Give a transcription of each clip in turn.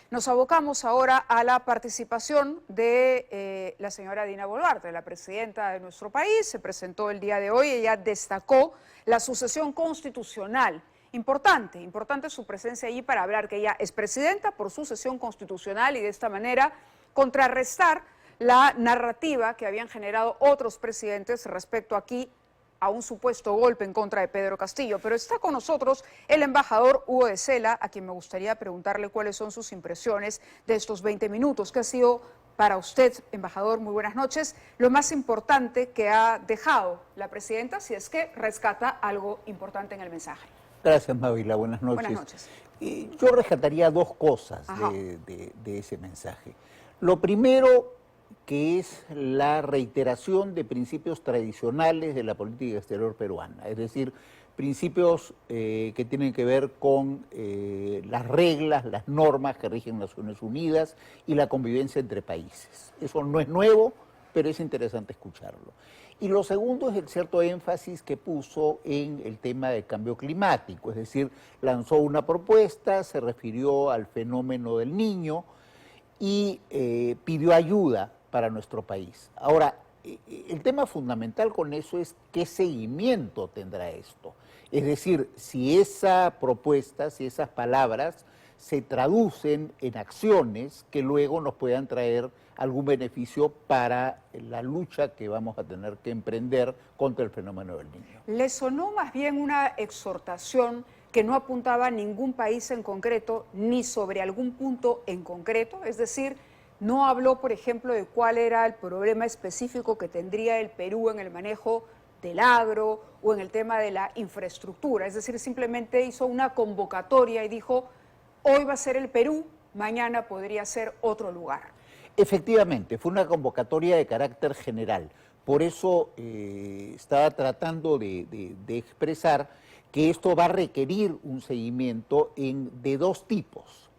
Nos abocamos ahora a la participación de la señora Dina Boluarte, la presidenta de nuestro país. Se presentó el día de hoy, ella destacó la sucesión constitucional. Importante su presencia allí para hablar que ella es presidenta por sucesión constitucional y de esta manera contrarrestar la narrativa que habían generado otros presidentes respecto aquí a un supuesto golpe en contra de Pedro Castillo. Pero está con nosotros el embajador Hugo de Sela, a quien me gustaría preguntarle cuáles son sus impresiones de estos 20 minutos. ¿Qué ha sido para usted, embajador? Muy buenas noches. Lo más importante que ha dejado la presidenta, si es que rescata algo importante en el mensaje. Gracias, Mávila. Buenas noches. Buenas noches. Yo rescataría dos cosas de ese mensaje. Lo primero, que es la reiteración de principios tradicionales de la política exterior peruana, es decir, principios que tienen que ver con las reglas, las normas que rigen Naciones Unidas y la convivencia entre países. Eso no es nuevo, pero es interesante escucharlo. Y lo segundo es el cierto énfasis que puso en el tema del cambio climático, es decir, lanzó una propuesta, se refirió al fenómeno del Niño y pidió ayuda para nuestro país. Ahora, el tema fundamental con eso es qué seguimiento tendrá esto. Es decir, si esa propuesta, si esas palabras se traducen en acciones que luego nos puedan traer algún beneficio para la lucha que vamos a tener que emprender contra el fenómeno del Niño. ¿Le sonó más bien una exhortación que no apuntaba a ningún país en concreto, ni sobre algún punto en concreto? Es decir, no habló, por ejemplo, de cuál era el problema específico que tendría el Perú en el manejo del agro o en el tema de la infraestructura. Es decir, simplemente hizo una convocatoria y dijo, hoy va a ser el Perú, mañana podría ser otro lugar. Efectivamente, fue una convocatoria de carácter general. Por eso estaba tratando de expresar que esto va a requerir un seguimiento de dos tipos.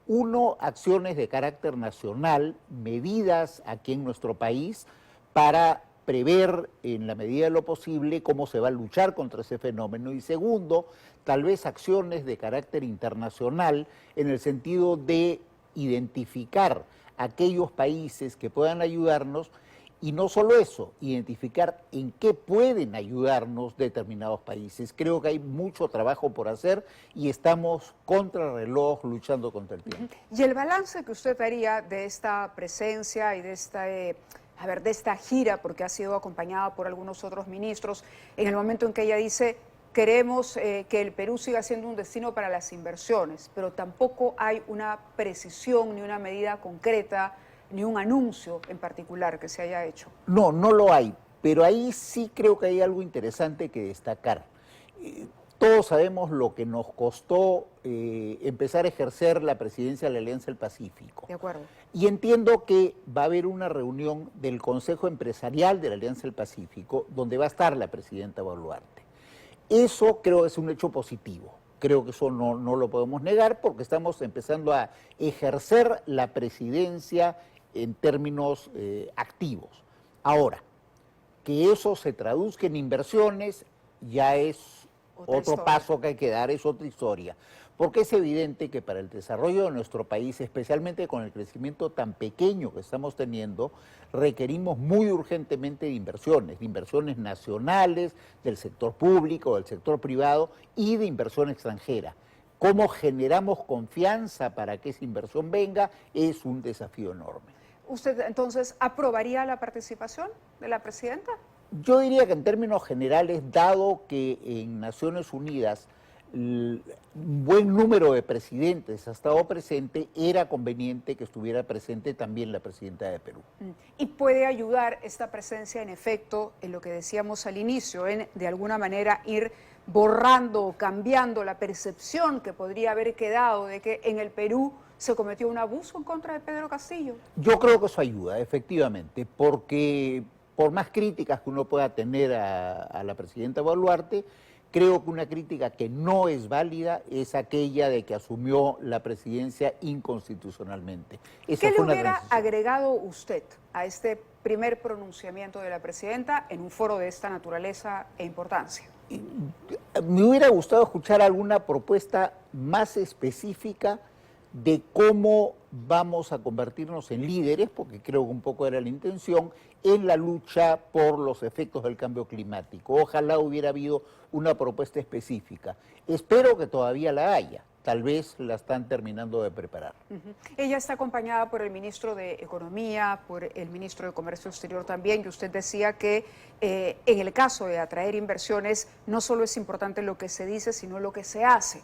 Uno, acciones de carácter nacional, medidas aquí en nuestro país para prever en la medida de lo posible cómo se va a luchar contra ese fenómeno. Y segundo, tal vez acciones de carácter internacional en el sentido de identificar aquellos países que puedan ayudarnos. Y no solo eso, identificar en qué pueden ayudarnos determinados países. Creo que hay mucho trabajo por hacer y estamos contra reloj luchando contra el tiempo. ¿Y el balance que usted haría de esta presencia y de esta gira, porque ha sido acompañada por algunos otros ministros, en el momento en que ella dice, queremos que el Perú siga siendo un destino para las inversiones, pero tampoco hay una precisión ni una medida concreta, ni un anuncio en particular que se haya hecho? No, no lo hay, pero ahí sí creo que hay algo interesante que destacar. Todos sabemos lo que nos costó empezar a ejercer la presidencia de la Alianza del Pacífico. De acuerdo. Y entiendo que va a haber una reunión del Consejo Empresarial de la Alianza del Pacífico donde va a estar la presidenta Boluarte. Eso creo que es un hecho positivo. Creo que eso no lo podemos negar porque estamos empezando a ejercer la presidencia en términos activos. Ahora, que eso se traduzca en inversiones ya es otro paso que hay que dar, es otra historia. Porque es evidente que para el desarrollo de nuestro país, especialmente con el crecimiento tan pequeño que estamos teniendo, requerimos muy urgentemente de inversiones nacionales, del sector público, del sector privado y de inversión extranjera. Cómo generamos confianza para que esa inversión venga es un desafío enorme. ¿Usted entonces aprobaría la participación de la presidenta? Yo diría que en términos generales, dado que en Naciones Unidas un buen número de presidentes ha estado presente, era conveniente que estuviera presente también la presidenta de Perú. ¿Y puede ayudar esta presencia, en efecto, en lo que decíamos al inicio, en de alguna manera ir borrando o cambiando la percepción que podría haber quedado de que en el Perú se cometió un abuso en contra de Pedro Castillo? Yo creo que eso ayuda, efectivamente, porque por más críticas que uno pueda tener a la presidenta Boluarte, creo que una crítica que no es válida es aquella de que asumió la presidencia inconstitucionalmente. ¿Qué le hubiera agregado usted a este primer pronunciamiento de la presidenta en un foro de esta naturaleza e importancia? Me hubiera gustado escuchar alguna propuesta más específica de cómo vamos a convertirnos en líderes, porque creo que un poco era la intención, en la lucha por los efectos del cambio climático. Ojalá hubiera habido una propuesta específica. Espero que todavía la haya. Tal vez la están terminando de preparar. Ella está acompañada por el ministro de Economía, por el ministro de Comercio Exterior también, y usted decía que en el caso de atraer inversiones no solo es importante lo que se dice, sino lo que se hace.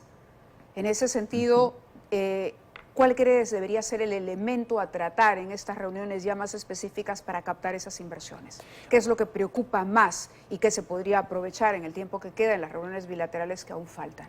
En ese sentido, ¿cuál crees debería ser el elemento a tratar en estas reuniones ya más específicas para captar esas inversiones? ¿Qué es lo que preocupa más y qué se podría aprovechar en el tiempo que queda en las reuniones bilaterales que aún faltan?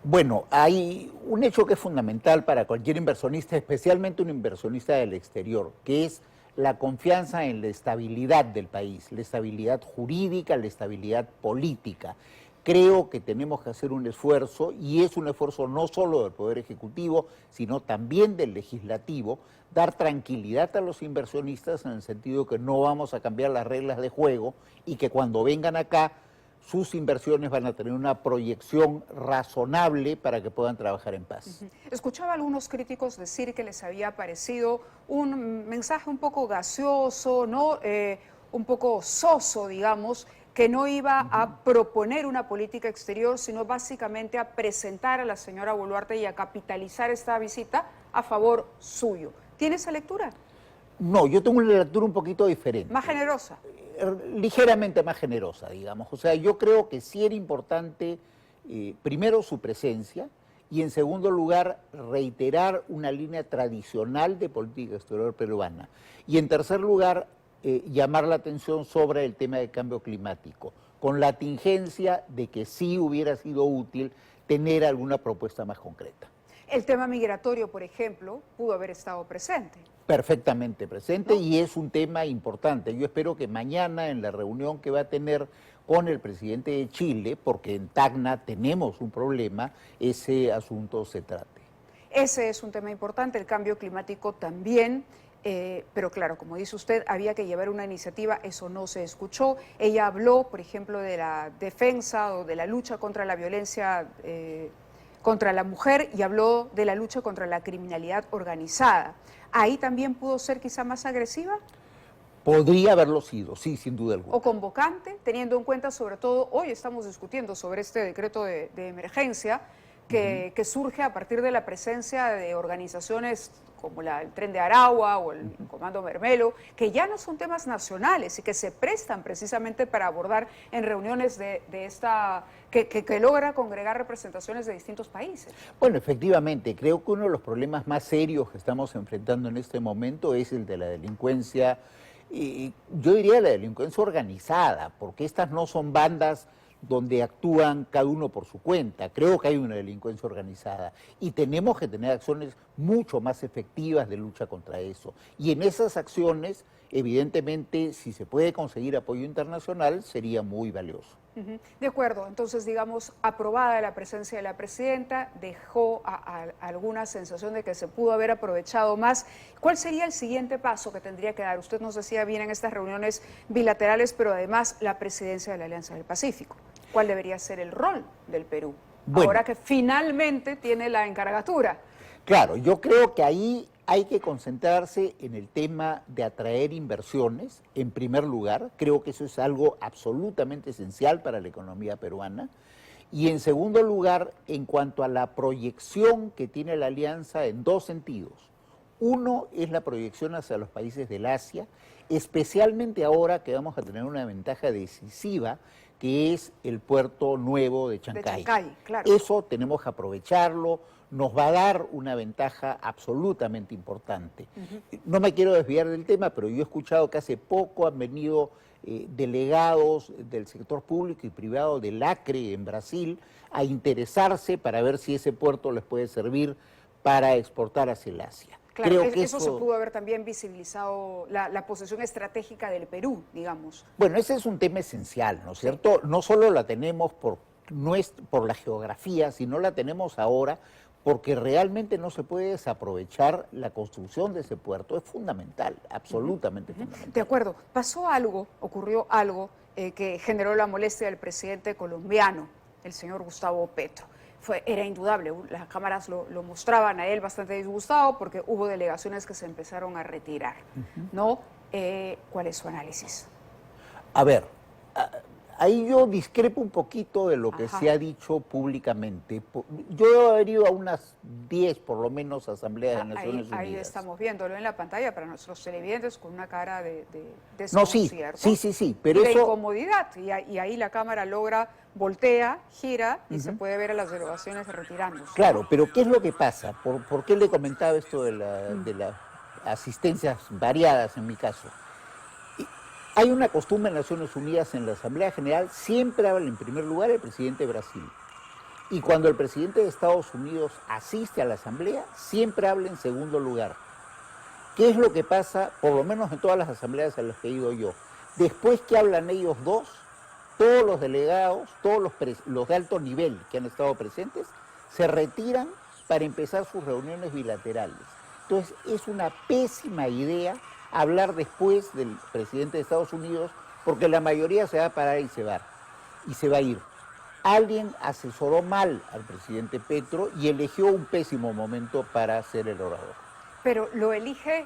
Bueno, hay un hecho que es fundamental para cualquier inversionista, especialmente un inversionista del exterior, que es la confianza en la estabilidad del país, la estabilidad jurídica, la estabilidad política. Creo que tenemos que hacer un esfuerzo, y es un esfuerzo no solo del Poder Ejecutivo, sino también del Legislativo, dar tranquilidad a los inversionistas en el sentido que no vamos a cambiar las reglas de juego y que cuando vengan acá sus inversiones van a tener una proyección razonable para que puedan trabajar en paz. Escuchaba a algunos críticos decir que les había parecido un mensaje un poco gaseoso, ¿no? Un poco soso, digamos, que no iba a proponer una política exterior, sino básicamente a presentar a la señora Boluarte y a capitalizar esta visita a favor suyo. ¿Tiene esa lectura? No, yo tengo una lectura un poquito diferente. ¿Más generosa? Ligeramente más generosa, digamos. O sea, yo creo que sí era importante, primero, su presencia, y en segundo lugar, reiterar una línea tradicional de política exterior peruana. Y en tercer lugar, llamar la atención sobre el tema del cambio climático, con la tingencia de que sí hubiera sido útil tener alguna propuesta más concreta. El tema migratorio, por ejemplo, pudo haber estado presente. Perfectamente presente, ¿no? Y es un tema importante. Yo espero que mañana en la reunión que va a tener con el presidente de Chile, porque en Tacna tenemos un problema, ese asunto se trate. Ese es un tema importante, el cambio climático también. Pero claro, como dice usted, había que llevar una iniciativa, eso no se escuchó. Ella habló, por ejemplo, de la defensa o de la lucha contra la violencia contra la mujer, y habló de la lucha contra la criminalidad organizada. ¿Ahí también pudo ser quizá más agresiva? Podría haberlo sido, sí, sin duda alguna. ¿O convocante, teniendo en cuenta sobre todo, hoy estamos discutiendo sobre este decreto de emergencia que surge a partir de la presencia de organizaciones como el Tren de Aragua o el Comando Mermelo, que ya no son temas nacionales y que se prestan precisamente para abordar en reuniones de esta, que logra congregar representaciones de distintos países. Bueno, efectivamente, creo que uno de los problemas más serios que estamos enfrentando en este momento es el de la delincuencia, yo diría la delincuencia organizada, porque estas no son bandas donde actúan cada uno por su cuenta. Creo que hay una delincuencia organizada y tenemos que tener acciones mucho más efectivas de lucha contra eso. Y en esas acciones, evidentemente, si se puede conseguir apoyo internacional, sería muy valioso. De acuerdo, entonces digamos, aprobada la presencia de la presidenta, dejó alguna sensación de que se pudo haber aprovechado más. ¿Cuál sería el siguiente paso que tendría que dar? Usted nos decía bien en estas reuniones bilaterales, pero además la presidencia de la Alianza del Pacífico. ¿Cuál debería ser el rol del Perú? Bueno, ahora que finalmente tiene la encargatura. Claro, yo creo que ahí hay que concentrarse en el tema de atraer inversiones, en primer lugar. Creo que eso es algo absolutamente esencial para la economía peruana. Y en segundo lugar, en cuanto a la proyección que tiene la alianza en dos sentidos. Uno es la proyección hacia los países del Asia, especialmente ahora que vamos a tener una ventaja decisiva, que es el puerto nuevo de Chancay. Claro. Eso tenemos que aprovecharlo, nos va a dar una ventaja absolutamente importante. No me quiero desviar del tema, pero yo he escuchado que hace poco han venido delegados del sector público y privado del Acre en Brasil a interesarse para ver si ese puerto les puede servir para exportar hacia el Asia. Claro, creo que eso se pudo haber también visibilizado la posición estratégica del Perú, digamos. Bueno, ese es un tema esencial, ¿no es cierto? No solo la tenemos por la geografía, sino la tenemos ahora porque realmente no se puede desaprovechar la construcción de ese puerto. Es fundamental, absolutamente fundamental. De acuerdo. Ocurrió algo que generó la molestia del presidente colombiano, el señor Gustavo Petro. Era indudable, las cámaras lo mostraban a él bastante disgustado porque hubo delegaciones que se empezaron a retirar, ¿no? ¿Cuál es su análisis? A ver, ahí yo discrepo un poquito de lo que se ha dicho públicamente. Yo he ido a unas 10, por lo menos, asambleas de Naciones Unidas. Ahí estamos viéndolo en la pantalla para nuestros televidentes con una cara de No, sí, pero de eso... incomodidad. Y ahí la cámara voltea, gira y se puede ver a las delegaciones retirándose. Claro, pero ¿qué es lo que pasa? ¿Por qué le comentaba esto de las asistencias variadas en mi caso? Hay una costumbre en Naciones Unidas, en la Asamblea General, siempre habla en primer lugar el presidente de Brasil. Y cuando el presidente de Estados Unidos asiste a la Asamblea, siempre habla en segundo lugar. ¿Qué es lo que pasa, por lo menos en todas las asambleas a las que he ido yo? Después que hablan ellos dos, todos los delegados, todos los de alto nivel que han estado presentes, se retiran para empezar sus reuniones bilaterales. Entonces, es una pésima idea hablar después del presidente de Estados Unidos, porque la mayoría se va a parar y se va a ir. Alguien asesoró mal al presidente Petro y eligió un pésimo momento para ser el orador. ¿Pero lo elige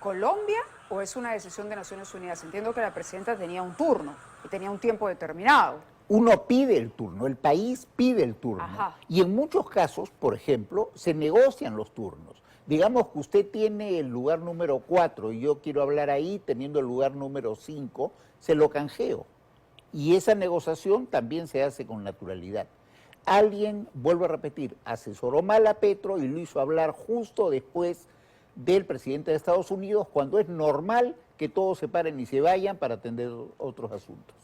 Colombia o es una decisión de Naciones Unidas? Entiendo que la presidenta tenía un turno y tenía un tiempo determinado. Uno pide el turno, el país pide el turno. Ajá. Y en muchos casos, por ejemplo, se negocian los turnos. Digamos que usted tiene el lugar número 4 y yo quiero hablar ahí teniendo el lugar número 5, se lo canjeo. Y esa negociación también se hace con naturalidad. Alguien, vuelvo a repetir, asesoró mal a Petro y lo hizo hablar justo después del presidente de Estados Unidos, cuando es normal que todos se paren y se vayan para atender otros asuntos.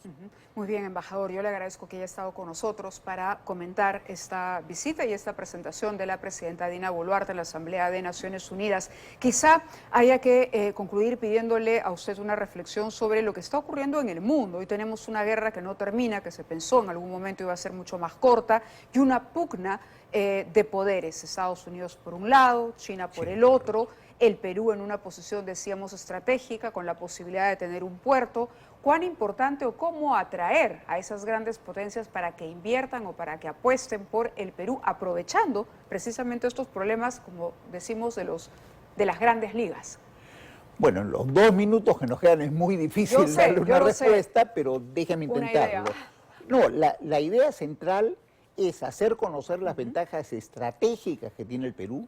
Muy bien, embajador, yo le agradezco que haya estado con nosotros para comentar esta visita y esta presentación de la presidenta Dina Boluarte en la Asamblea de Naciones Unidas. Quizá haya que concluir pidiéndole a usted una reflexión sobre lo que está ocurriendo en el mundo. Hoy tenemos una guerra que no termina, que se pensó en algún momento iba a ser mucho más corta, y una pugna de poderes. Estados Unidos por un lado, China por el otro, el Perú en una posición, decíamos, estratégica, con la posibilidad de tener un puerto. ¿Cuán importante o cómo atraer a esas grandes potencias para que inviertan o para que apuesten por el Perú, aprovechando precisamente estos problemas, como decimos, de las grandes ligas? Bueno, en los 2 minutos que nos quedan es muy difícil darle una respuesta, pero déjame intentarlo. No, la idea central es hacer conocer las ventajas estratégicas que tiene el Perú,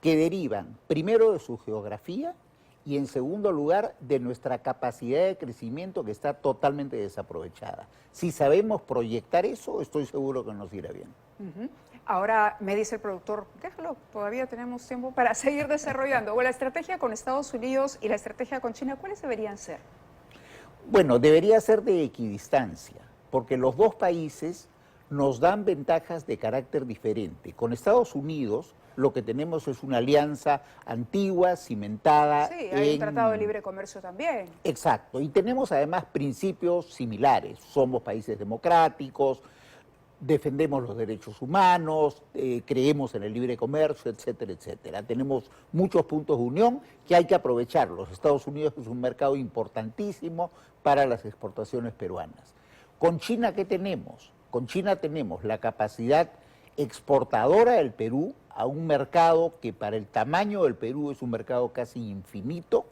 que derivan primero de su geografía y en segundo lugar de nuestra capacidad de crecimiento que está totalmente desaprovechada. Si sabemos proyectar eso, estoy seguro que nos irá bien. Ahora me dice el productor, déjalo, todavía tenemos tiempo para seguir desarrollando. O la estrategia con Estados Unidos y la estrategia con China, ¿cuáles deberían ser? Bueno, debería ser de equidistancia, porque los dos países nos dan ventajas de carácter diferente. Con Estados Unidos lo que tenemos es una alianza antigua, cimentada. Sí, hay un tratado de libre comercio también. Exacto, y tenemos además principios similares. Somos países democráticos, defendemos los derechos humanos, creemos en el libre comercio, etcétera, etcétera. Tenemos muchos puntos de unión que hay que aprovechar. Los Estados Unidos es un mercado importantísimo para las exportaciones peruanas. Con China, ¿qué tenemos? Con China tenemos la capacidad exportadora del Perú a un mercado que para el tamaño del Perú es un mercado casi infinito,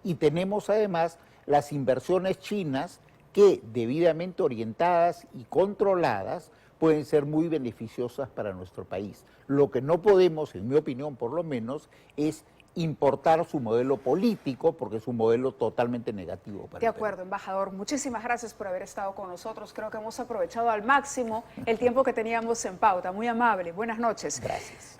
y tenemos además las inversiones chinas que, debidamente orientadas y controladas, pueden ser muy beneficiosas para nuestro país. Lo que no podemos, en mi opinión por lo menos, es importar su modelo político, porque es un modelo totalmente negativo para el Perú. De acuerdo, embajador. Muchísimas gracias por haber estado con nosotros. Creo que hemos aprovechado al máximo el tiempo que teníamos en pauta. Muy amable. Buenas noches. Gracias.